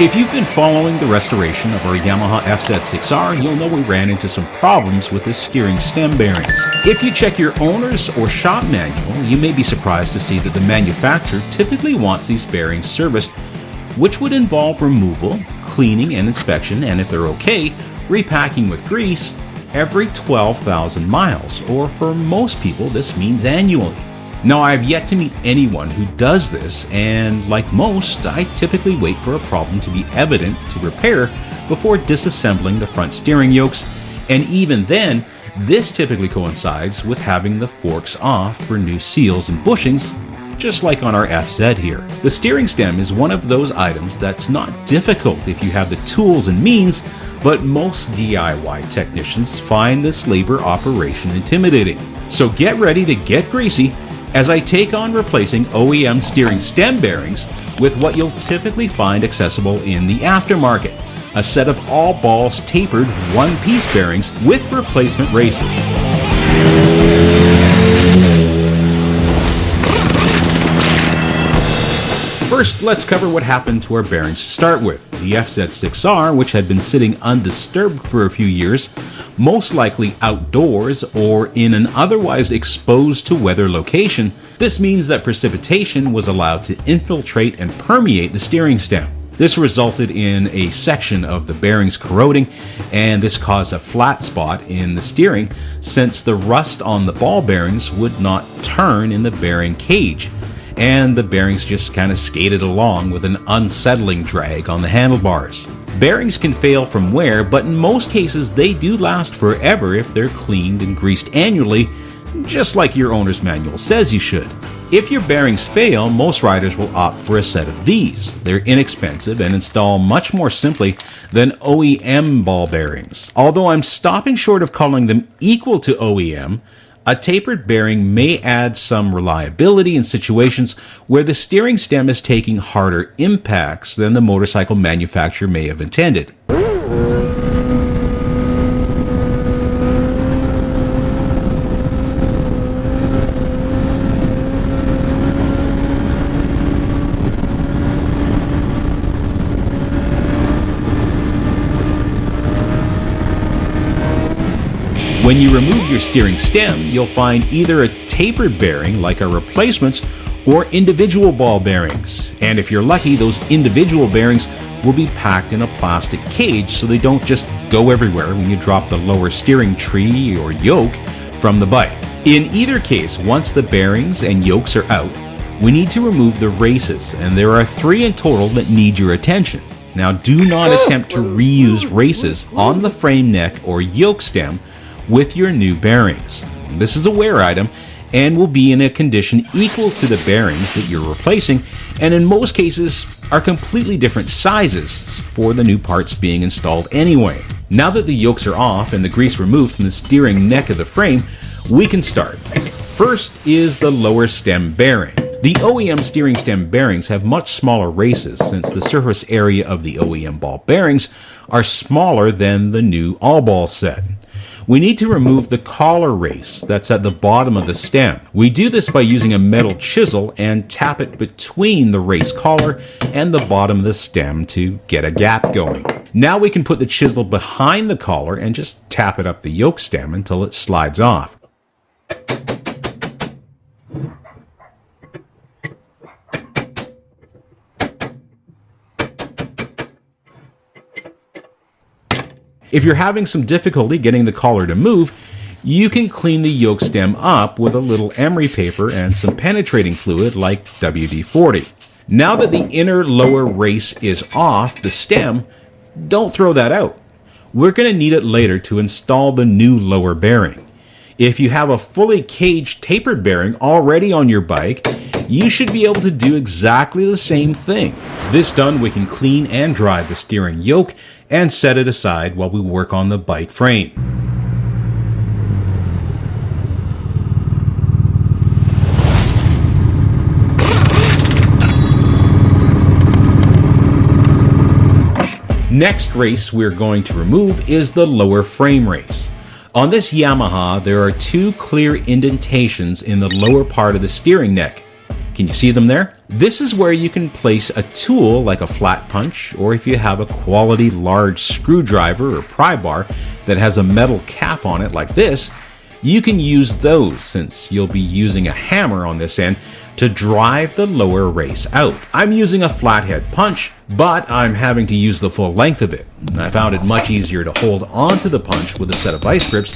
If you've been following the restoration of our Yamaha FZ6R, you'll know we ran into some problems with the steering stem bearings. If you check your owner's or shop manual, you may be surprised to see that the manufacturer typically wants these bearings serviced, which would involve removal, cleaning and inspection, and if they're okay, repacking with grease every 12,000 miles, or for most people this means annually. Now, I have yet to meet anyone who does this, and like most, I typically wait for a problem to be evident to repair before disassembling the front steering yokes, and even then, this typically coincides with having the forks off for new seals and bushings, just like on our FZ here. The steering stem is one of those items that's not difficult if you have the tools and means, but most DIY technicians find this labor operation intimidating. So get ready to get greasy as I take on replacing OEM steering stem bearings with what you'll typically find accessible in the aftermarket, a set of all balls tapered one-piece bearings with replacement races. First, let's cover what happened to our bearings to start with. The FZ6R, which had been sitting undisturbed for a few years, most likely outdoors or in an otherwise exposed to weather location. This means that precipitation was allowed to infiltrate and permeate the steering stem. This resulted in a section of the bearings corroding, and this caused a flat spot in the steering since the rust on the ball bearings would not turn in the bearing cage, and the bearings just kind of skated along with an unsettling drag on the handlebars. Bearings can fail from wear, but in most cases they do last forever if they're cleaned and greased annually, just like your owner's manual says you should. If your bearings fail, most riders will opt for a set of these. They're inexpensive and install much more simply than OEM ball bearings. Although I'm stopping short of calling them equal to OEM, a tapered bearing may add some reliability in situations where the steering stem is taking harder impacts than the motorcycle manufacturer may have intended. When you remove your steering stem, you'll find either a tapered bearing like our replacements or individual ball bearings. And if you're lucky, those individual bearings will be packed in a plastic cage so they don't just go everywhere when you drop the lower steering tree or yoke from the bike. In either case, once the bearings and yokes are out, we need to remove the races, and there are 3 in total that need your attention. Now, do not attempt to reuse races on the frame neck or yoke stem with your new bearings. This is a wear item and will be in a condition equal to the bearings that you're replacing, and in most cases are completely different sizes for the new parts being installed anyway. Now that the yokes are off and the grease removed from the steering neck of the frame, we can start. First is the lower stem bearing. The OEM steering stem bearings have much smaller races since the surface area of the OEM ball bearings are smaller than the new all-ball set. We need to remove the collar race that's at the bottom of the stem. We do this by using a metal chisel and tap it between the race collar and the bottom of the stem to get a gap going. Now we can put the chisel behind the collar and just tap it up the yoke stem until it slides off. If you're having some difficulty getting the collar to move, you can clean the yoke stem up with a little emery paper and some penetrating fluid like WD-40. Now that the inner lower race is off the stem, don't throw that out. We're going to need it later to install the new lower bearing. If you have a fully caged tapered bearing already on your bike, you should be able to do exactly the same thing. This done, we can clean and dry the steering yoke and set it aside while we work on the bike frame. Next race we're going to remove is the lower frame race. On this Yamaha, there are 2 clear indentations in the lower part of the steering neck. Can you see them there? This is where you can place a tool like a flat punch, or if you have a quality large screwdriver or pry bar that has a metal cap on it like this, you can use those since you'll be using a hammer on this end to drive the lower race out. I'm using a flathead punch, but I'm having to use the full length of it. I found it much easier to hold onto the punch with a set of vice grips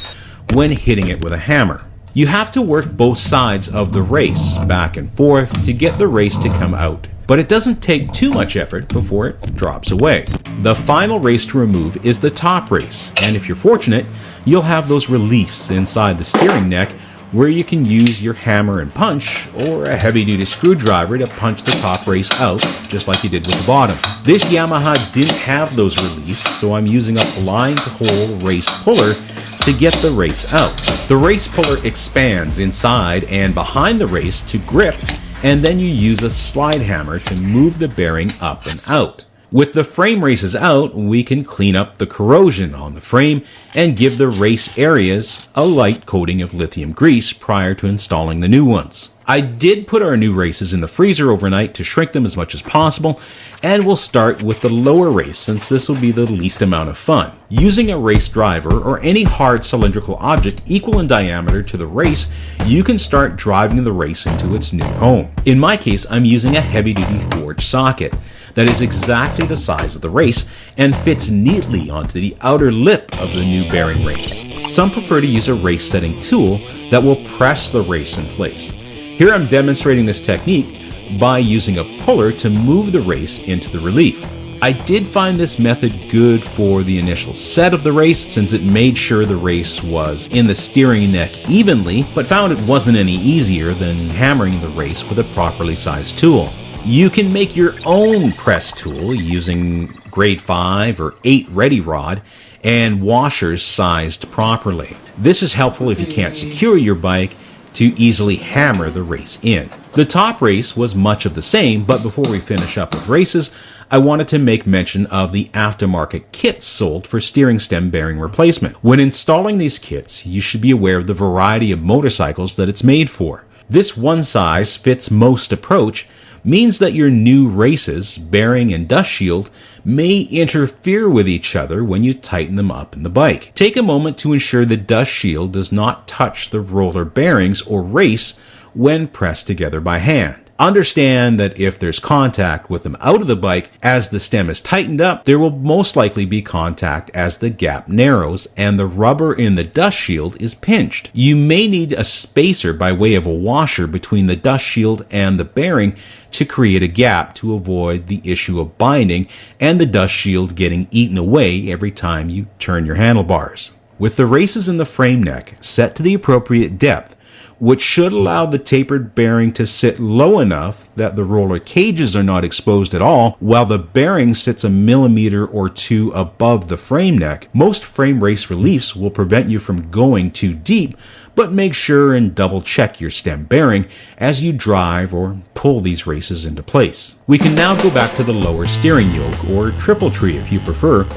when hitting it with a hammer. You have to work both sides of the race back and forth to get the race to come out, but it doesn't take too much effort before it drops away. The final race to remove is the top race, and if you're fortunate, you'll have those reliefs inside the steering neck where you can use your hammer and punch or a heavy-duty screwdriver to punch the top race out just like you did with the bottom. This Yamaha didn't have those reliefs, so I'm using a blind-hole race puller to get the race out. The race puller expands inside and behind the race to grip, and then you use a slide hammer to move the bearing up and out. With the frame races out, we can clean up the corrosion on the frame and give the race areas a light coating of lithium grease prior to installing the new ones. I did put our new races in the freezer overnight to shrink them as much as possible, and we'll start with the lower race since this will be the least amount of fun. Using a race driver or any hard cylindrical object equal in diameter to the race, you can start driving the race into its new home. In my case, I'm using a heavy-duty forged socket that is exactly the size of the race and fits neatly onto the outer lip of the new bearing race. Some prefer to use a race setting tool that will press the race in place. Here I'm demonstrating this technique by using a puller to move the race into the relief. I did find this method good for the initial set of the race since it made sure the race was in the steering neck evenly, but found it wasn't any easier than hammering the race with a properly sized tool. You can make your own press tool using grade 5 or 8 ready rod and washers sized properly. This is helpful if you can't secure your bike to easily hammer the race in. The top race was much of the same, but before we finish up with races, I wanted to make mention of the aftermarket kits sold for steering stem bearing replacement. When installing these kits, you should be aware of the variety of motorcycles that it's made for. This one size fits most approach means that your new races, bearing and dust shield, may interfere with each other when you tighten them up in the bike. Take a moment to ensure the dust shield does not touch the roller bearings or race when pressed together by hand. Understand that if there's contact with them out of the bike as the stem is tightened up, there will most likely be contact as the gap narrows and the rubber in the dust shield is pinched. You may need a spacer by way of a washer between the dust shield and the bearing to create a gap to avoid the issue of binding and the dust shield getting eaten away every time you turn your handlebars. With the races in the frame neck set to the appropriate depth, which should allow the tapered bearing to sit low enough that the roller cages are not exposed at all, while the bearing sits a millimeter or two above the frame neck. Most frame race reliefs will prevent you from going too deep, but make sure and double check your stem bearing as you drive or pull these races into place. We can now go back to the lower steering yoke, or triple tree if you prefer.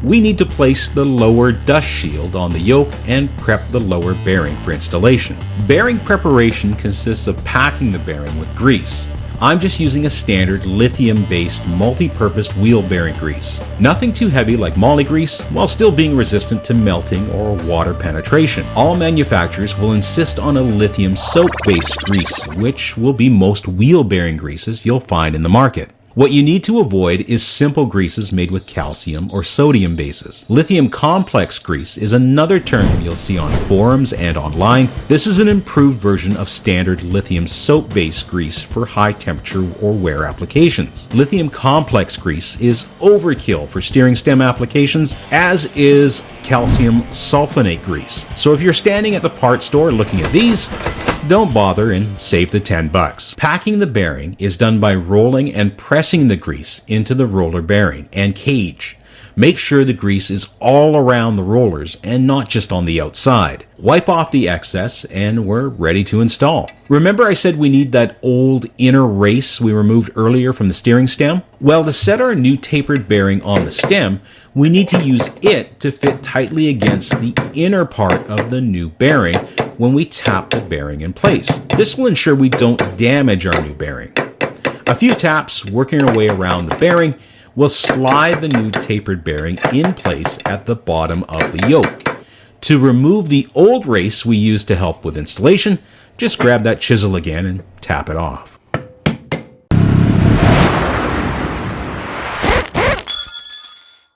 We need to place the lower dust shield on the yoke and prep the lower bearing for installation. Bearing preparation consists of packing the bearing with grease. I'm just using a standard lithium-based multi-purpose wheel bearing grease. Nothing too heavy like moly grease, while still being resistant to melting or water penetration. All manufacturers will insist on a lithium soap-based grease, which will be most wheel bearing greases you'll find in the market. What you need to avoid is simple greases made with calcium or sodium bases. Lithium complex grease is another term you'll see on forums and online. This is an improved version of standard lithium soap-based grease for high temperature or wear applications. Lithium complex grease is overkill for steering stem applications, as is calcium sulfonate grease. So if you're standing at the parts store looking at these, don't bother and save the $10. Packing the bearing is done by rolling and pressing the grease into the roller bearing and cage. Make sure the grease is all around the rollers and not just on the outside. Wipe off the excess and we're ready to install. Remember I said we need that old inner race we removed earlier from the steering stem? Well, to set our new tapered bearing on the stem, we need to use it to fit tightly against the inner part of the new bearing when we tap the bearing in place. This will ensure we don't damage our new bearing. A few taps working our way around the bearing will slide the new tapered bearing in place at the bottom of the yoke. To remove the old race we used to help with installation, just grab that chisel again and tap it off.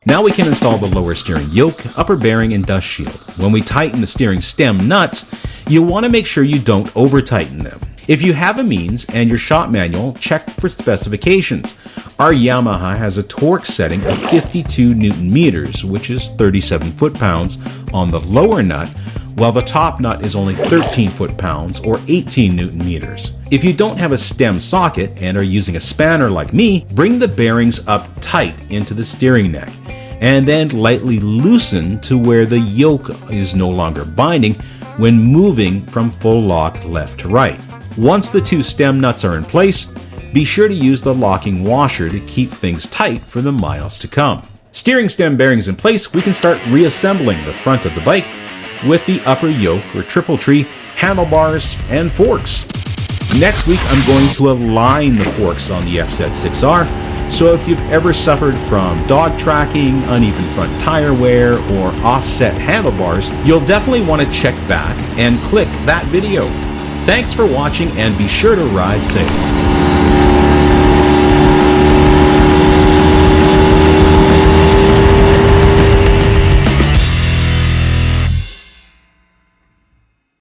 Now we can install the lower steering yoke, upper bearing, and dust shield. When we tighten the steering stem nuts, you'll want to make sure you don't over-tighten them. If you have a means and your shop manual, check for specifications. Our Yamaha has a torque setting of 52 Newton meters, which is 37 foot-pounds on the lower nut, while the top nut is only 13 foot-pounds or 18 Newton meters. If you don't have a stem socket and are using a spanner like me, bring the bearings up tight into the steering neck and then lightly loosen to where the yoke is no longer binding when moving from full lock left to right. Once the two stem nuts are in place, be sure to use the locking washer to keep things tight for the miles to come. Steering stem bearings in place, we can start reassembling the front of the bike with the upper yoke or triple tree, handlebars, and forks. Next week, I'm going to align the forks on the FZ6R, so if you've ever suffered from dog tracking, uneven front tire wear, or offset handlebars, you'll definitely want to check back and click that video. Thanks for watching, and be sure to ride safe.